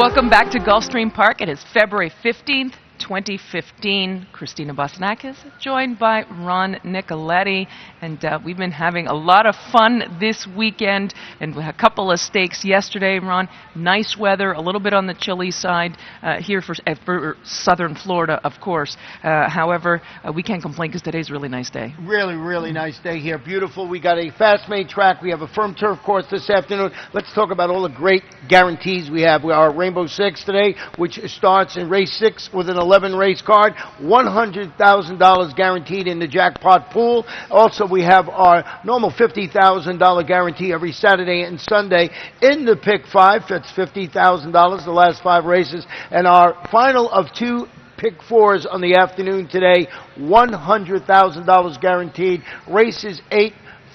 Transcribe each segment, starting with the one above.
Welcome back to Gulfstream Park. It is February 15th, 2015. Christina Bosnakis joined by Ron Nicoletti, and we've been having a lot of fun this weekend, and a couple of stakes yesterday. Ron, nice weather, a little bit on the chilly side here for southern Florida, of course. However, we can't complain because today's a really nice day. Really nice day here. Beautiful. We got a fast main track. We have a firm turf course this afternoon. Let's talk about all the great guarantees we have. We are Rainbow Six today, which starts in race 6 with an 11-race card, $100,000 guaranteed in the jackpot pool. Also, we have our normal $50,000 guarantee every Saturday and Sunday in the Pick 5. That's $50,000, the last 5 races. And our final of 2 Pick 4s on the afternoon today, $100,000 guaranteed. Races 8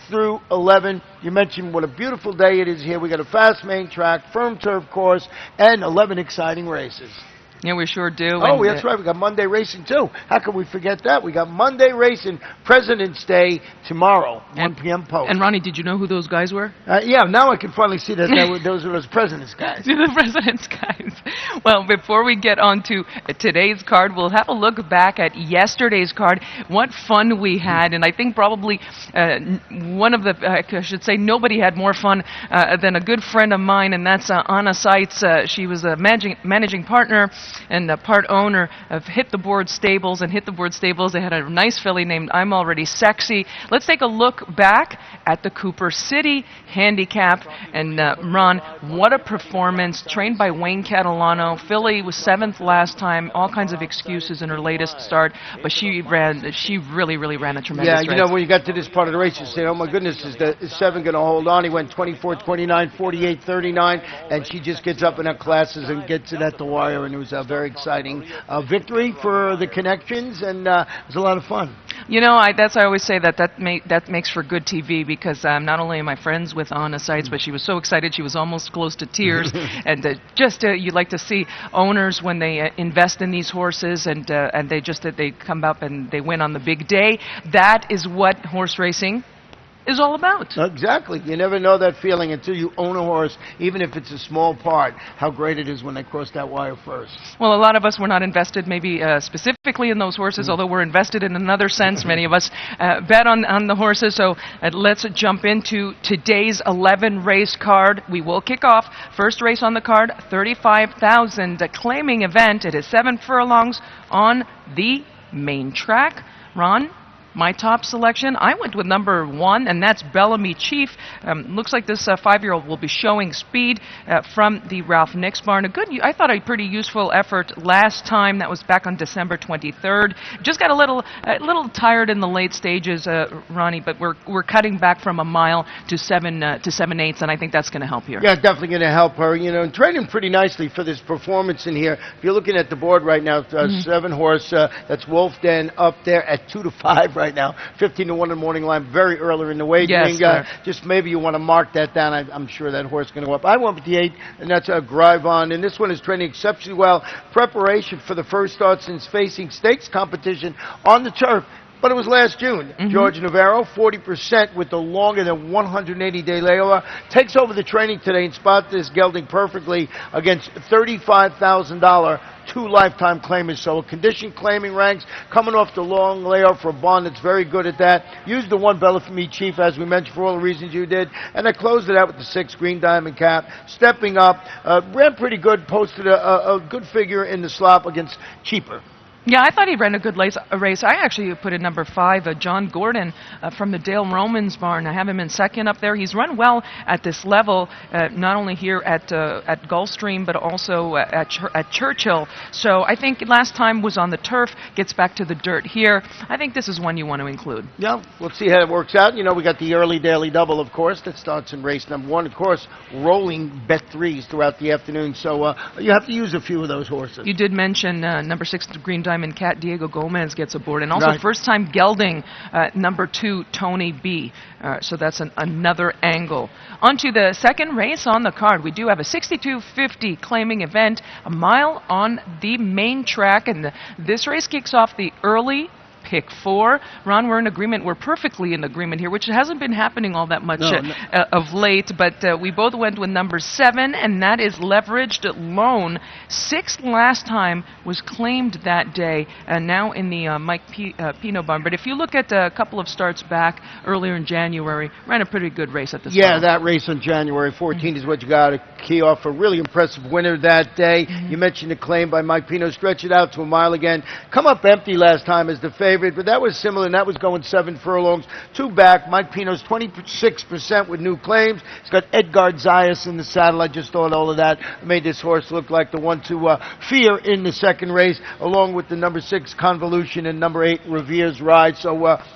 through 11. You mentioned what a beautiful day it is here. We got a fast main track, firm turf course, and 11 exciting races. Yeah, we sure do. Oh, that's right. We got Monday racing, too. How can we forget that? We got Monday racing, President's Day tomorrow, 1 p.m. post. And, Ronnie, did you know who those guys were? Yeah, now I can finally see that those are those President's guys. The President's guys. Well, before we get on to today's card, we'll have a look back at yesterday's card. What fun we had, and I think probably one of the, I should say, nobody had more fun than a good friend of mine, and that's Anna Seitz. She was a managing partner and a part owner of Hit the Board Stables. And Hit the Board Stables, they had a nice filly named I'm Already Sexy. Let's take a look back at the Cooper City Handicap. And Ron, what a performance. Trained by Wayne Catalano. Filly was 7th last time. All kinds of excuses in her latest start, but she really ran a tremendous race. Yeah, you know, when you got to this part of the race, you say, oh my goodness, is the 7 going to hold on? He went 24-29, 48-39, and she just gets up in her classes and gets it at the wire, and it was a very exciting victory for the connections, and it was a lot of fun. You know, I always say that makes for good TV, because not only am I friends with Anna Seitz, but she was so excited she was almost close to tears. And you like to see owners when they invest in these horses, and they come up and they win on the big day. That is what horse racing is all about. Exactly. You never know that feeling until you own a horse, even if it's a small part, how great it is when they cross that wire first. Well, a lot of us were not invested maybe specifically in those horses, although we're invested in another sense. Many of us bet on the horses. So let's jump into today's 11-race card. We will kick off. First race on the card, 35,000 claiming event. It is 7 furlongs on the main track. Ron? My top selection, I went with number 1, and that's Bellamy Chief. Looks like this 5-year-old will be showing speed from the Ralph Nix barn. I thought a pretty useful effort last time. That was back on December 23rd. Just got a little tired in the late stages, Ronnie, but we're cutting back from a mile to 7/8, and I think that's going to help here. Yeah, definitely going to help her. You know, and training pretty nicely for this performance in here. If you're looking at the board right now, 7 horse. That's Wolf Den up there at 2-5 right now, 15-1 in the morning line, very early in the wagering. Yes, just maybe you want to mark that down. I'm sure that horse is going to go up. I went with the 8, and that's a Grive On, and this one is training exceptionally well. Preparation for the first start since facing stakes competition on the turf. But it was last June. George Navarro, 40% with the longer than 180-day layover, takes over the training today and spot this gelding perfectly against $35,000 2 lifetime claimers. So a condition claiming ranks, coming off the long layoff for a bond that's very good at that. Used the 1 Bellamy Chief, as we mentioned, for all the reasons you did. And I closed it out with the 6 Green Diamond Cap. Stepping up, ran pretty good, posted a good figure in the slop against Cheaper. Yeah, I thought he ran a good race. I actually put in number 5, John Gordon from the Dale Romans barn. I have him in second up there. He's run well at this level, not only here at Gulfstream, but also at Churchill. So I think last time was on the turf, gets back to the dirt here. I think this is one you want to include. Yeah, we'll see how it works out. You know, we got the early daily double, of course, that starts in race number 1. Of course, rolling bet 3s throughout the afternoon. So you have to use a few of those horses. You did mention number 6, Green Diamond Cat, Diego Gomez gets aboard, and also first time gelding number 2, Tony B. So that's another angle. On to the second race on the card. We do have a 62.50 claiming event, a mile on the main track, and this race kicks off the early pick 4. Ron, we're in agreement. We're perfectly in agreement here, which hasn't been happening all that much of late. But we both went with number 7, and that is Leveraged Loan. 6th last time, was claimed that day, and now in the Mike Pino barn. But if you look at a couple of starts back earlier in January, ran a pretty good race at this Yeah, level. that race on January 14th is what you got to key off. A really impressive winner that day. You mentioned the claim by Mike Pino. Stretch it out to a mile again. Come up empty last time as the favorite, but that was similar, and that was going 7 furlongs. 2 back. Mike Pino's 26% with new claims. He's got Edgar Zayas in the saddle. I just thought all of that made this horse look like the one to fear in the second race, along with the number 6 Convolution and number 8 Revere's Ride. So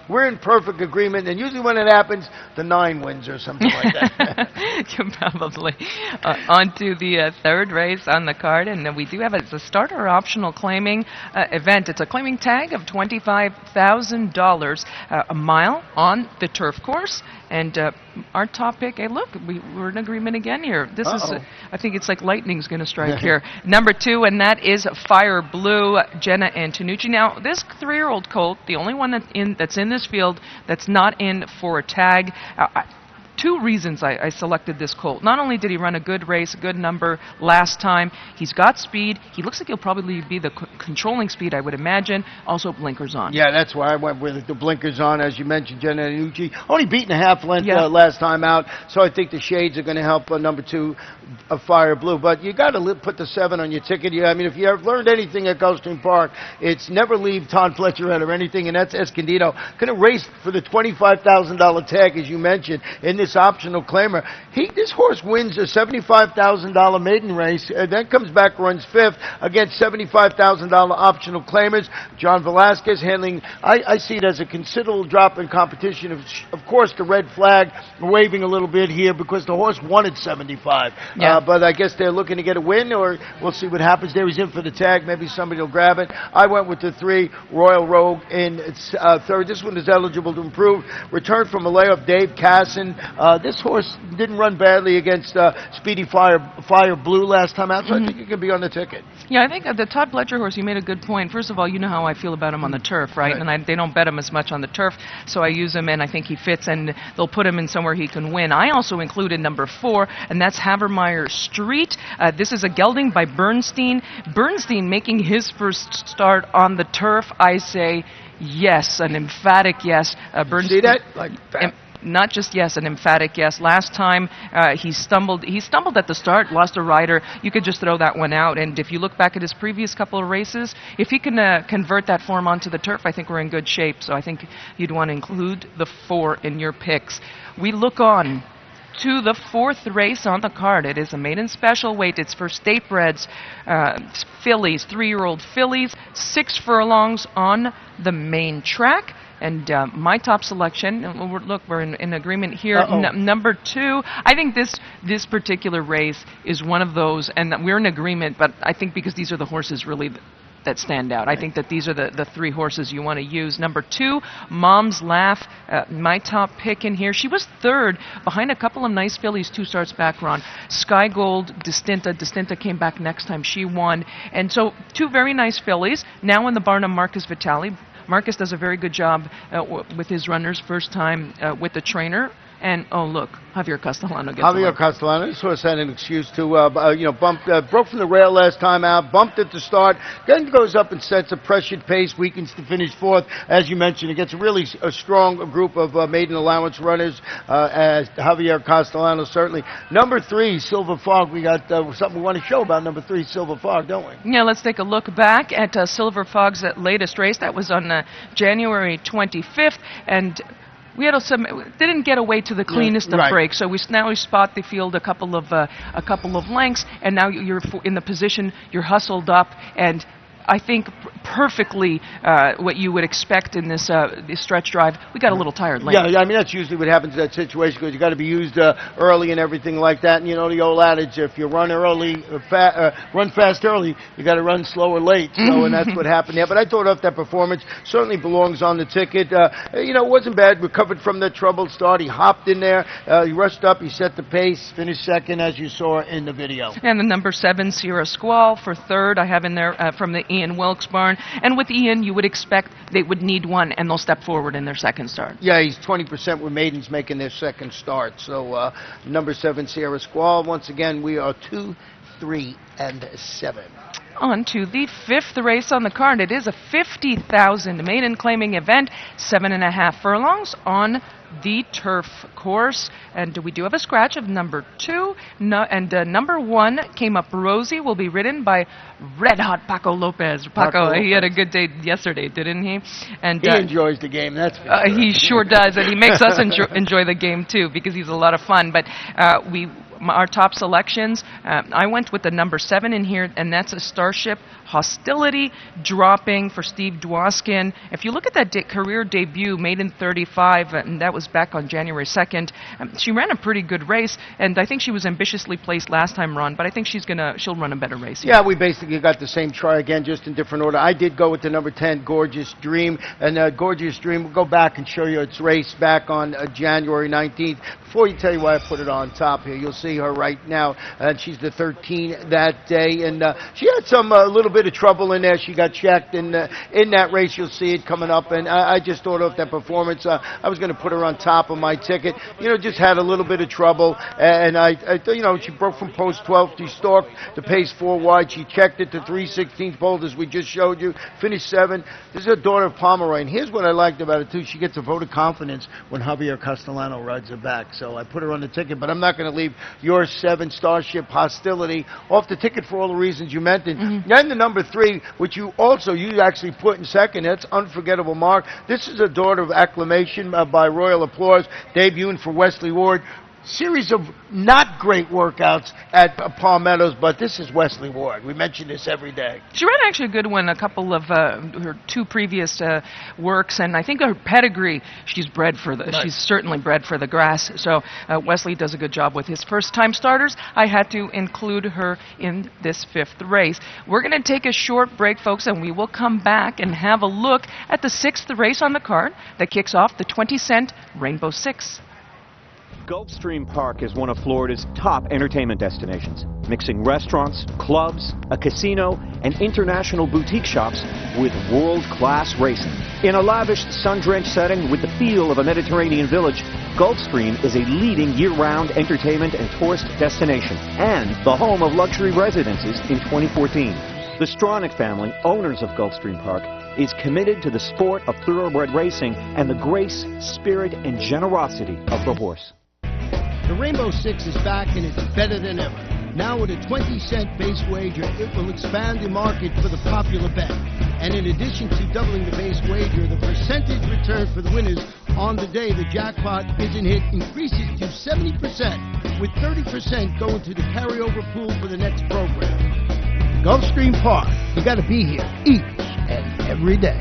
we're in perfect agreement, and usually when it happens, the 9 wins or something like that. Probably. On to the third race on the card, and we do have it's a starter optional claiming event. It's a claiming tag of $25,000, a mile on the turf course. And our top pick, hey, look, we're in agreement again here. This is, I think it's like lightning's going to strike here. Number 2, and that is Fire Blue, Jenna Antonucci. Now, this 3-year-old colt, the only one that's in this field that's not in for a tag. 2 reasons I selected this colt. Not only did he run a good race, a good number last time, he's got speed. He looks like he'll probably be the controlling speed, I would imagine. Also, blinkers on. Yeah, that's why I went with the blinkers on, as you mentioned. Jenna Antonucci only beaten a half length last time out, so I think the shades are going to help number 2, Fire Blue. But you got to put the 7 on your ticket. I mean, if you have learned anything at Gulfstream Park, it's never leave Todd Fletcherette or anything, and that's Escondido. Going to race for the $25,000 tag, as you mentioned, in this optional claimer. This horse wins a $75,000 maiden race, then comes back, runs 5th against $75,000 optional claimers. John Velasquez handling, I see it as a considerable drop in competition. Of course, the red flag waving a little bit here because the horse wanted 75. But I guess they're looking to get a win, or we'll see what happens there. He's in for the tag. Maybe somebody will grab it. I went with the 3, Royal Rogue in 3rd. This one is eligible to improve. Return from a layoff, Dave Casson. This horse didn't run badly against Speedy Fire Blue last time out, so I think it could be on the ticket. Yeah, I think the Todd Fletcher horse, you made a good point. First of all, you know how I feel about him on the turf, right? And they don't bet him as much on the turf, so I use him, and I think he fits, and they'll put him in somewhere he can win. I also included number 4, and that's Havermeyer Street. This is a gelding by Bernstein. Bernstein making his first start on the turf. I say yes, an emphatic yes. Bernstein, see that? Like that. Not just yes, an emphatic yes. Last time he stumbled at the start, lost a rider. You could just throw that one out. And if you look back at his previous couple of races, if he can convert that form onto the turf, I think we're in good shape. So I think you'd want to include the 4 in your picks. We look on to the 4th race on the card. It is a maiden special weight. It's for statebreds, fillies, 3-year-old fillies, 6 furlongs on the main track. And my top selection, look, we're in agreement here. Number 2, I think this particular race is one of those, and we're in agreement, but I think because these are the horses really that stand out. I think that these are the 3 horses you want to use. Number 2, Mom's Laugh, my top pick in here. She was 3rd behind a couple of nice fillies 2 starts back, Ron. Sky Gold, Distinta. Distinta came back next time. She won. And so 2 very nice fillies. Now in the barn of Marcus Vitale. Marcus does a very good job with his runners, first time with the trainer. And, oh, look, Javier Castellano gets Javier Castellano, this horse had an excuse to, broke from the rail last time out, bumped at the start, then goes up and sets a pressured pace, weakens to finish 4th. As you mentioned, it gets a strong group of maiden allowance runners, as Javier Castellano certainly. Number 3, Silver Fog. We got something we want to show about number 3, Silver Fog, don't we? Yeah, let's take a look back at Silver Fog's latest race. That was on January 25th, and we had didn't get away to the cleanest of breaks, so now we spot the field a couple of lengths, and now you're in the position, you're hustled up, and I think perfectly what you would expect in this stretch drive. We got a little tired late. Yeah, I mean, that's usually what happens in that situation because you got to be used early and everything like that. And you know the old adage: if you run early, run fast early, you got to run slower late. So, and that's what happened there. But I thought that performance certainly belongs on the ticket. It wasn't bad. Recovered from the troubled start. He hopped in there. He rushed up. He set the pace. Finished 2nd, as you saw in the video. And the number 7, Sierra Squall, for 3rd. I have in there from the Ian Wilkes-Barre. And with Ian, you would expect they would need one, and they'll step forward in their second start. Yeah, he's 20% with maidens making their second start. So number 7, Sierra Squall. Once again, we are 2, 3, and 7. On to the 5th race on the card. It is a 50,000 maiden claiming event, 7.5 furlongs on the turf course. And we do have a scratch of number 2. Number 1, Came Up Rosie, will be ridden by Red Hot Paco Lopez. Paco, he had a good day yesterday, didn't he? And he enjoys the game, that's for sure. He sure does, and he makes us enjoy the game too, because he's a lot of fun. But our top selections, I went with the number 7 in here, and that's a Starship Hostility, dropping for Steve Dwoskin. If you look at that career debut, maiden 35, and that was back on January 2nd, she ran a pretty good race, and I think she was ambitiously placed last time, Ron, but I think she'll run a better race here. Yeah, we basically got the same try again, just in different order. I did go with the number 10, Gorgeous Dream, and Gorgeous Dream, we'll go back and show you its race back on January 19th. Before you tell you why I put it on top here, you'll see her right now, and she's the 13 that day, and she had some little bit of trouble in there. She got checked, and in that race, you'll see it coming up, and I just thought of that performance. I was going to put her on top of my ticket. Just had a little bit of trouble, and I thought, she broke from post 12. She stalked the pace 4 wide. She checked it to 3/16 pole, as we just showed you. Finished 7. This is a daughter of Pomeroy, and here's what I liked about it, too. She gets a vote of confidence when Javier Castellano rides her back, so I put her on the ticket, but I'm not going to leave your 7, Starship Hostility, off the ticket for all the reasons you mentioned. Mm-hmm. Then the number 3, which you actually put in second, that's Unforgettable Mark. This is a daughter of acclamation by royal applause, debuting for Wesley Ward. Series of not great workouts at Palmettos, but this is Wesley Ward. We mention this every day. She ran actually a good one, a couple of her 2 previous works, and I think her pedigree, she's certainly bred for the grass. So Wesley does a good job with his first-time starters. I had to include her in this 5th race. We're going to take a short break, folks, and we will come back and have a look at the 6th race on the card that kicks off the 20-cent Rainbow 6. Gulfstream Park is one of Florida's top entertainment destinations, mixing restaurants, clubs, a casino, and international boutique shops with world-class racing. In a lavish, sun-drenched setting with the feel of a Mediterranean village, Gulfstream is a leading year-round entertainment and tourist destination and the home of luxury residences in 2014. The Stronach family, owners of Gulfstream Park, is committed to the sport of thoroughbred racing and the grace, spirit, and generosity of the horse. The Rainbow 6 is back, and it's better than ever. Now with a 20-cent base wager, it will expand the market for the popular bet. And in addition to doubling the base wager, the percentage return for the winners on the day the jackpot isn't hit increases to 70%, with 30% going to the carryover pool for the next program. Gulfstream Park, you got to be here each and every day.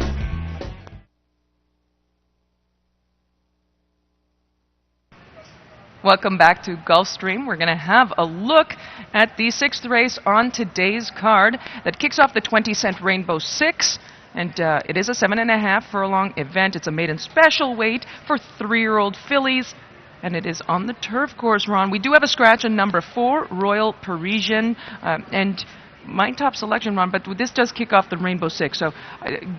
Welcome back to Gulfstream. We're going to have a look at the 6th race on today's card that kicks off the 20-cent Rainbow 6. And it is a 7.5 furlong event. It's a maiden special weight for 3-year-old fillies. And it is on the turf course, Ron. We do have a scratch on number 4, Royal Parisian. And my top selection, Ron, but this does kick off the Rainbow 6. So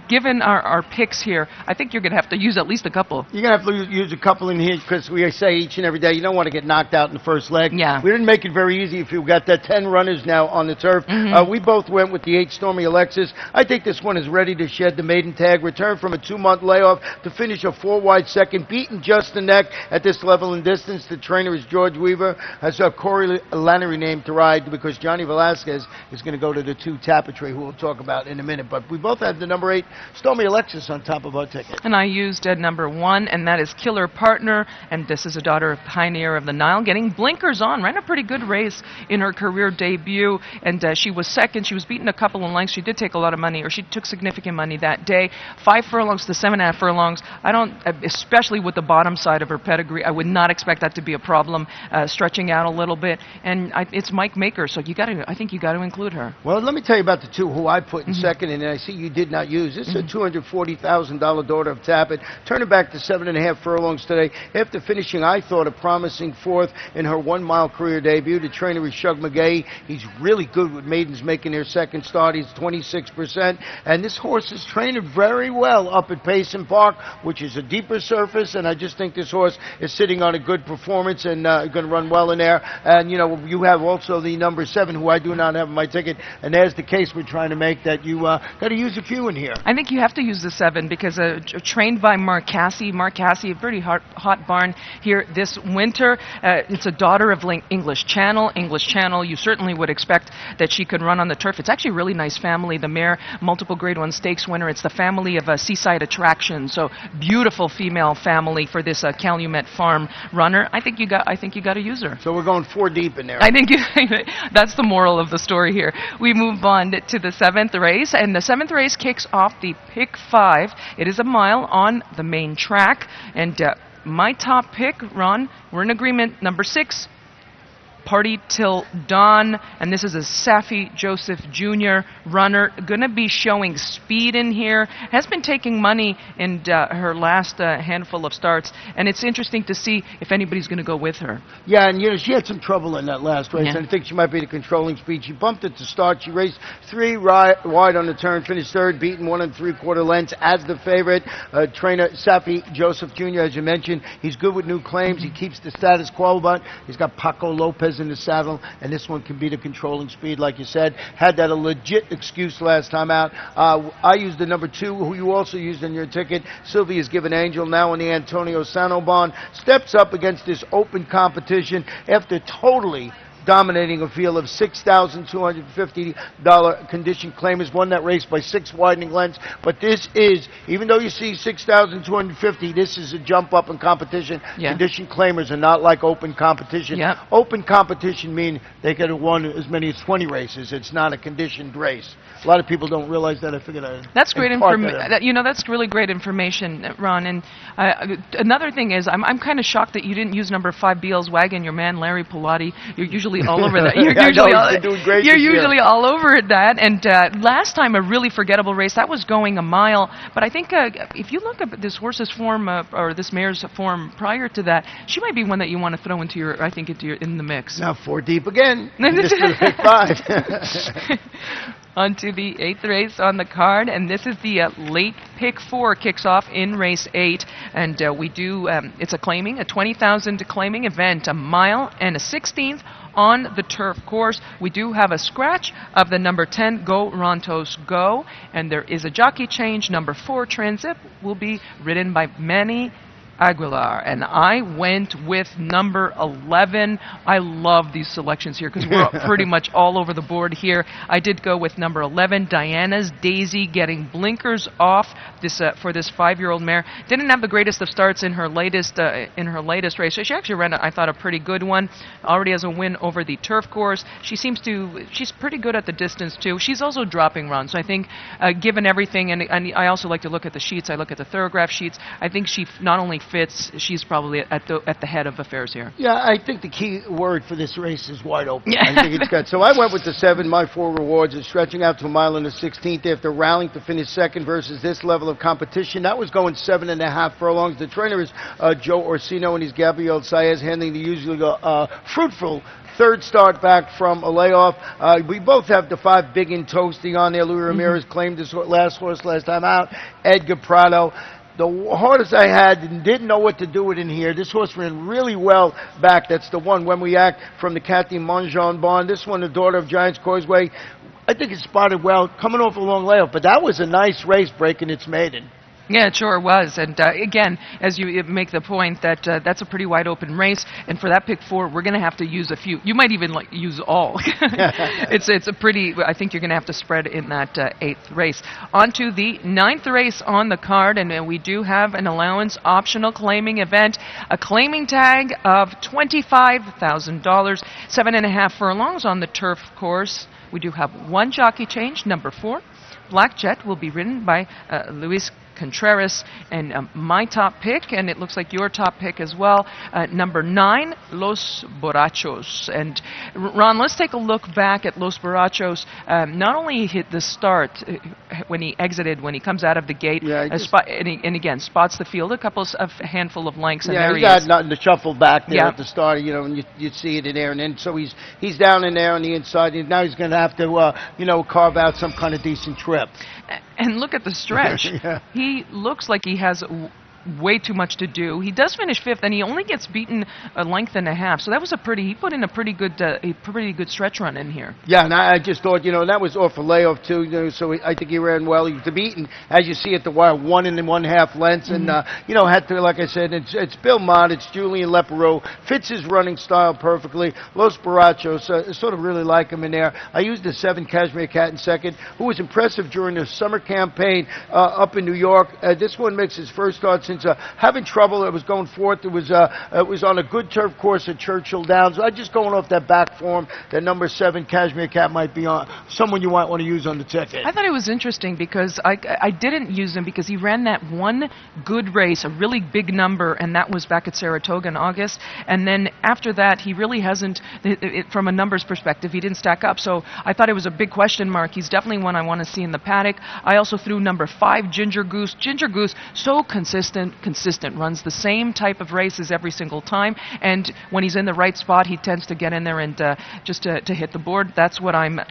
given our picks here, I think you're going to have to use at least a couple. You're going to have to use a couple in here, because we say each and every day you don't want to get knocked out in the first leg. Yeah. We didn't make it very easy if you've got that 10 runners now on the turf. Mm-hmm. We both went with the 8 Stormy Alexis. I think this one is ready to shed the maiden tag, return from a 2-month layoff to finish a 4-wide second, beaten just the neck at this level and distance. The trainer is George Weaver. Has Corey Lannery named to ride, because Johnny Velasquez is going to go to the 2 Tapestry, who we'll talk about in a minute. But we both had the number 8 Stormy Alexis on top of our ticket. And I used number 1, and that is Killer Partner. And this is a daughter of Pioneer of the Nile, getting blinkers on. Ran a pretty good race in her career debut, and she was second. She was beaten a couple of lengths. She did take a lot of money, or she took significant money that day. 5 furlongs to 7.5 furlongs. I don't, especially with the bottom side of her pedigree, I would not expect that to be a problem, stretching out a little bit. And it's Mike Maker, so I think you got to include her. here? Well, let me tell you about the two who I put in second, and I see you did not use. This is a $240,000 daughter of Tapit, turning back to 7.5 furlongs today after finishing, I thought, a promising fourth in her 1-mile career debut. The trainer is Shug McGay. He's really good with maidens making their second start. He's 26%, and this horse is trained very well up at Payson Park, which is a deeper surface, and I just think this horse is sitting on a good performance and going to run well in there. And, you know, you have also the number 7, who I do not have in my ticket, and there's the case we're trying to make, that you got to use a few in here. I think you have to use the 7 because trained by Mark Cassey, a pretty hot barn here this winter. It's a daughter of English Channel. English Channel, you certainly would expect that she could run on the turf. It's actually a really nice family. The mare, multiple Grade 1 stakes winner. It's the family of Seaside Attraction. So beautiful female family for this Calumet Farm runner. I think you got to use her. So we're going 4 deep in there. I think that's the moral of the story here. We move on to the 7th race, and the 7th race kicks off the pick 5. It is a mile on the main track, and my top pick, Ron, we're in agreement, number 6, Party Till Dawn, and this is a Safi Joseph Jr. runner, going to be showing speed in here, has been taking money in her last handful of starts, and it's interesting to see if anybody's going to go with her. Yeah, and you know, she had some trouble in that last race, Yeah. and I think she might be the controlling speed. She bumped at the start. She raced 3 wide on the turn, finished 3rd, beaten 1 3/4 lengths as the favorite. Trainer Safi Joseph Jr., as you mentioned, he's good with new claims. He keeps the status quo, but he's got Paco Lopez in the saddle, and this one can be the controlling speed, like you said. Had that a legit excuse last time out. I used the number 2, who you also used in your ticket. Sylvia's Given Angel, now in the Antonio Sanobon, steps up against this open competition after totally dominating a field of $6,250 condition claimers. Won that race by 6 widening lengths. But this is, even though you see 6,250, this is a jump up in competition. Yeah. Condition claimers are not like open competition. Yep. Open competition mean they could have won as many as 20 races. It's not a conditioned race. A lot of people don't realize that. I figured that's great information. You know, that's really great information, Ron. And another thing is, I'm kind of shocked that you didn't use number 5, Beal's Wagon. Your man Larry Pilati. You're usually all over that. You're usually all over that. And last time, a really forgettable race. That was going a mile. But I think if you look at this horse's form or this mare's form prior to that, she might be one that you want to throw into your. I think in the mix. Now 4 deep again. Just for the pick 5. On to the 8th race on the card, and this is the late pick 4, kicks off in race 8, and we do, it's a 20,000 claiming event, a mile and a 16th on the turf course. We do have a scratch of the number 10, Go Rontos Go, and there is a jockey change. Number 4, Transit, will be ridden by Manny Aguilar, and I went with number 11. I love these selections here because we're pretty much all over the board here. I did go with number 11, Diana's Daisy, getting blinkers off this for this 5-year-old mare. Didn't have the greatest of starts in her latest race. She actually ran, I thought, a pretty good one. Already has a win over the turf course. She's pretty good at the distance too. She's also dropping runs. So I think, given everything, and I also like to look at the sheets. I look at the Thorograph sheets. I think she not only fits, she's probably at the head of affairs here. Yeah, I think the key word for this race is wide open. Yeah. I think it's got. So I went with the 7. My 4 rewards is stretching out to a mile and a 16th after rallying to finish 2nd versus this level of competition. That was going 7.5 furlongs. The trainer is Joe Orsino, and he's Gabriel Saez, handling the usually fruitful 3rd start back from a layoff. We both have the 5 Big and Toasty on there. Louis Ramirez claimed this last horse last time out. Edgar Prado. The hardest I had and didn't know what to do with in here. This horse ran really well back. That's the one, When We Act, from the Cathy Mongeon barn. This one, the daughter of Giants Causeway. I think it spotted well, coming off a long layoff. But that was a nice race, breaking its maiden. Yeah, it sure was. And again, as you make the point that that's a pretty wide open race, and for that pick 4, we're going to have to use a few. You might even use all. It's a pretty. I think you're going to have to spread in that 8th race. On to the 9th race on the card, and we do have an allowance optional claiming event, a claiming tag of $25,000, 7.5 furlongs on the turf course. We do have 1 jockey change, number 4. Black Jet will be ridden by Luis Contreras, and my top pick, and it looks like your top pick as well, number 9, Los Borrachos. And Ron, let's take a look back at Los Borrachos. Not only hit the start when he exited, when he comes out of the gate, and again spots the field, a handful of lengths. And yeah, there he got nothing to shuffle back there at the start, and you see it in there, and then so he's down in there on the inside, and now he's going to have to carve out some kind of decent trip. And look at the stretch. He looks like he has way too much to do. He does finish 5th, and he only gets beaten a length and a half. So that was he put in a pretty good stretch run in here. Yeah, and I just thought, that was off a layoff too. So I think he ran well. He was beaten, as you see at the wire, 1 1/2 lengths, and had to, like I said, it's Bill Mott, it's Julian Lepereau, fits his running style perfectly. Los Borrachos, sort of really like him in there. I used the 7 Cashmere Cat in second, who was impressive during the summer campaign up in New York. This one makes his first start since having trouble. It was going fourth. It was on a good turf course at Churchill Downs. I'm just going off that back form. That number 7 Cashmere Cat might be on someone you might want to use on the ticket. I thought it was interesting because I didn't use him because he ran that one good race, a really big number, and that was back at Saratoga in August. And then after that, he really hasn't, from a numbers perspective, he didn't stack up. So I thought it was a big question mark. He's definitely one I want to see in the paddock. I also threw number 5 Ginger Goose. Ginger Goose, so consistent, runs the same type of races every single time, and when he's in the right spot, he tends to get in there and just to hit the board. That's what I'm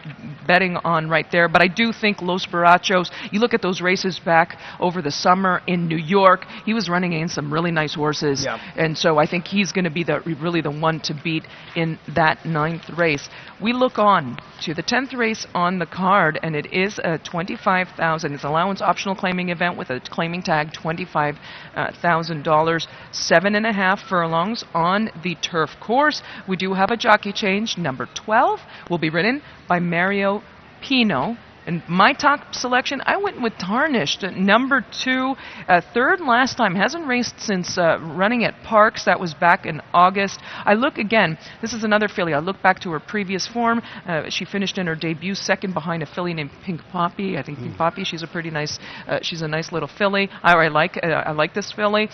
betting on right there. But I do think Los Borrachos, you look at those races back over the summer in New York, he was running against some really nice horses, and so I think he's going to be really the one to beat in that 9th race. We look on to the 10th race on the card, and it is a $25,000. It's an allowance optional claiming event with a claiming tag, $25,000, 7.5 furlongs on the turf course. We do have a jockey change. Number 12 will be ridden by Mario Pino. And my top selection, I went with Tarnished, number 2, 3rd last time. Hasn't raced since running at Parks. That was back in August. I look again. This is another filly. I look back to her previous form. She finished in her debut 2nd behind a filly named Pink Poppy. I think Pink Poppy. She's a pretty nice. She's a nice little filly. I like this filly.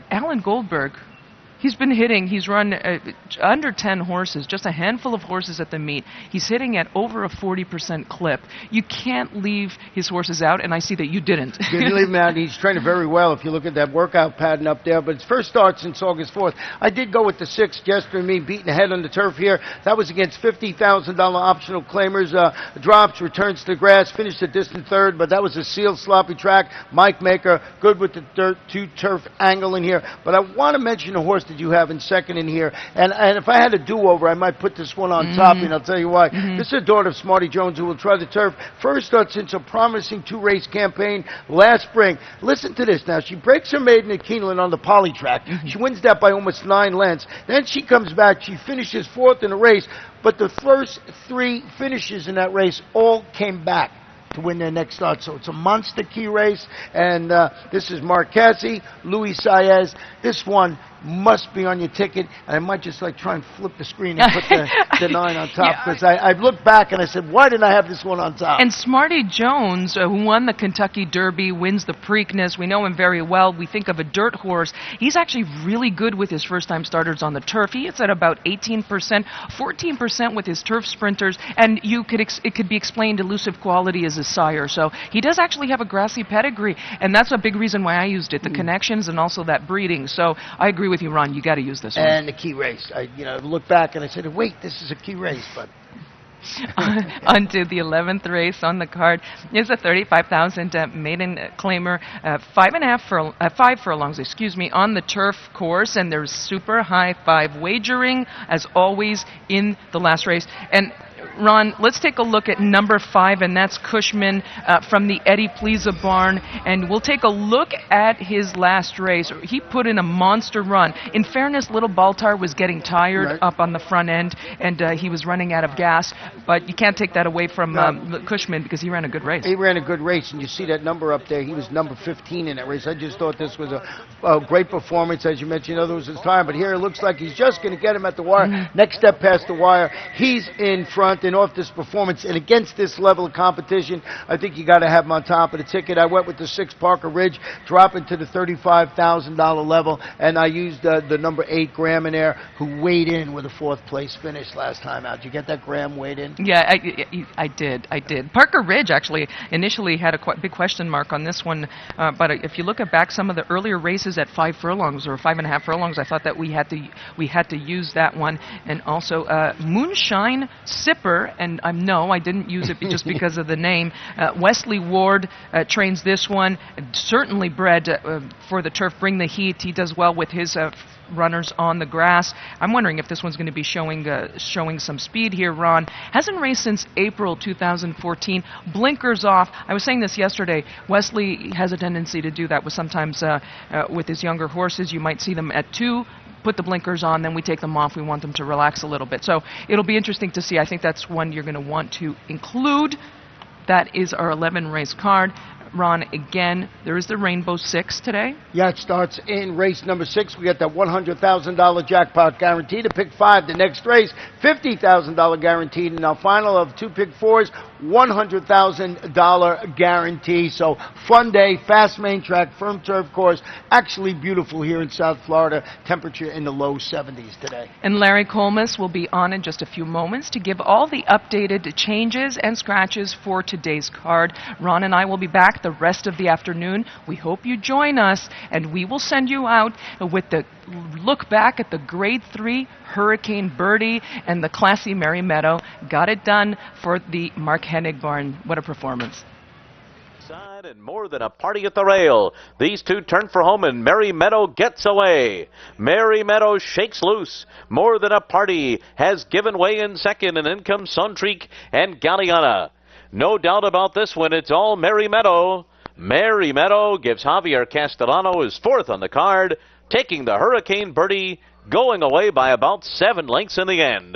Alan Goldberg. He's been hitting. He's run under 10 horses, just a handful of horses at the meet. He's hitting at over a 40% clip. You can't leave his horses out, and I see that you didn't. You leave him out. He's training very well if you look at that workout pattern up there. But his first start since August 4th. I did go with the 6th, Jester and Me, beating ahead on the turf here. That was against $50,000 optional claimers. Drops, returns to the grass, finished a distant 3rd, but that was a sealed, sloppy track. Mike Maker, good with the dirt, 2 turf angle in here. But I want to mention a horse that you have in 2nd in here, and if I had a do-over, I might put this one on top, and I'll tell you why. This is a daughter of Smarty Jones who will try the turf. First start since a promising 2-race campaign last spring. Listen to this now. She breaks her maiden at Keeneland on the poly track. She wins that by almost 9 lengths. Then she comes back. She finishes 4th in the race, but the first 3 finishes in that race all came back to win their next start. So it's a monster key race, and this is Mark Cassie, Luis Saez. This one must be on your ticket, and I might just try and flip the screen and put the 9 on top, because I looked back and I said, why didn't I have this one on top? And Smarty Jones, who won the Kentucky Derby, wins the Preakness. We know him very well. We think of a dirt horse. He's actually really good with his first-time starters on the turf. He is at about 18%, 14% with his turf sprinters, and it could be explained elusive quality as his sire. So he does actually have a grassy pedigree, and that's a big reason why I used it, the connections and also that breeding. So I agree with you, Ron. You got to use this one. And the key race. I looked back and I said, wait, this is a key race, but. Onto the 11th race on the card is a $35,000 maiden claimer, 5 furlongs, on the turf course, and there's super high 5 wagering as always in the last race. And Ron, let's take a look at number 5, and that's Cushman from the Eddie Pliza barn. And we'll take a look at his last race. He put in a monster run. In fairness, Little Baltar was getting tired up on the front end, and he was running out of gas. But you can't take that away from Cushman, because he ran a good race. He ran a good race, and you see that number up there. He was number 15 in that race. I just thought this was a great performance. As you mentioned, other was his time. But here it looks like he's just going to get him at the wire. Next step past the wire, he's in front. starting off this performance and against this level of competition, I think you got to have him on top of the ticket. I went with the 6 Parker Ridge, dropping to the $35,000 level, and I used the number 8 Graham in there, who weighed in with a 4th place finish last time out. Did you get that Graham weighed in? Yeah, I did. Parker Ridge actually initially had a big question mark on this one, but if you look back some of the earlier races at 5 furlongs or 5.5 furlongs, I thought that we had to use that one. And also Moonshine Sipper, and no, I didn't use it just because of the name. Wesley Ward trains this one, certainly bred for the turf. Bring the Heat. He does well with his runners on the grass. I'm wondering if this one's going to be showing some speed here. Ron hasn't raced since April 2014. Blinkers off. I was saying this yesterday. Wesley has a tendency to do that with sometimes with his younger horses. You might see them at 2. Put the blinkers on, then we take them off. We want them to relax a little bit. So it'll be interesting to see. I think that's one you're going to want to include. That is our 11 race card. Ron, again, there is the Rainbow 6 today. Yeah, it starts in race number 6. We got that $100,000 jackpot guarantee to pick 5. The next race, $50,000 guaranteed. And our final of 2 pick 4s, $100,000 guarantee. So fun day, fast main track, firm turf course. Actually beautiful here in South Florida. Temperature in the low 70s today. And Larry Colmus will be on in just a few moments to give all the updated changes and scratches for today's card. Ron and I will be back the rest of the afternoon. We hope you join us, and we will send you out with the look back at the Grade 3 Hurricane Birdie and the classy Mary Meadow. Got it done for the Mark Hennig barn. What a performance. And more than a party at the rail. These two turn for home and Mary Meadow gets away. Mary Meadow shakes loose. More than a party has given way in second, and in comes Sontrique and Galliana. No doubt about this one, it's all Mary Meadow. Mary Meadow gives Javier Castellano his 4th on the card, taking the Hurricane Birdie, going away by about 7 lengths in the end.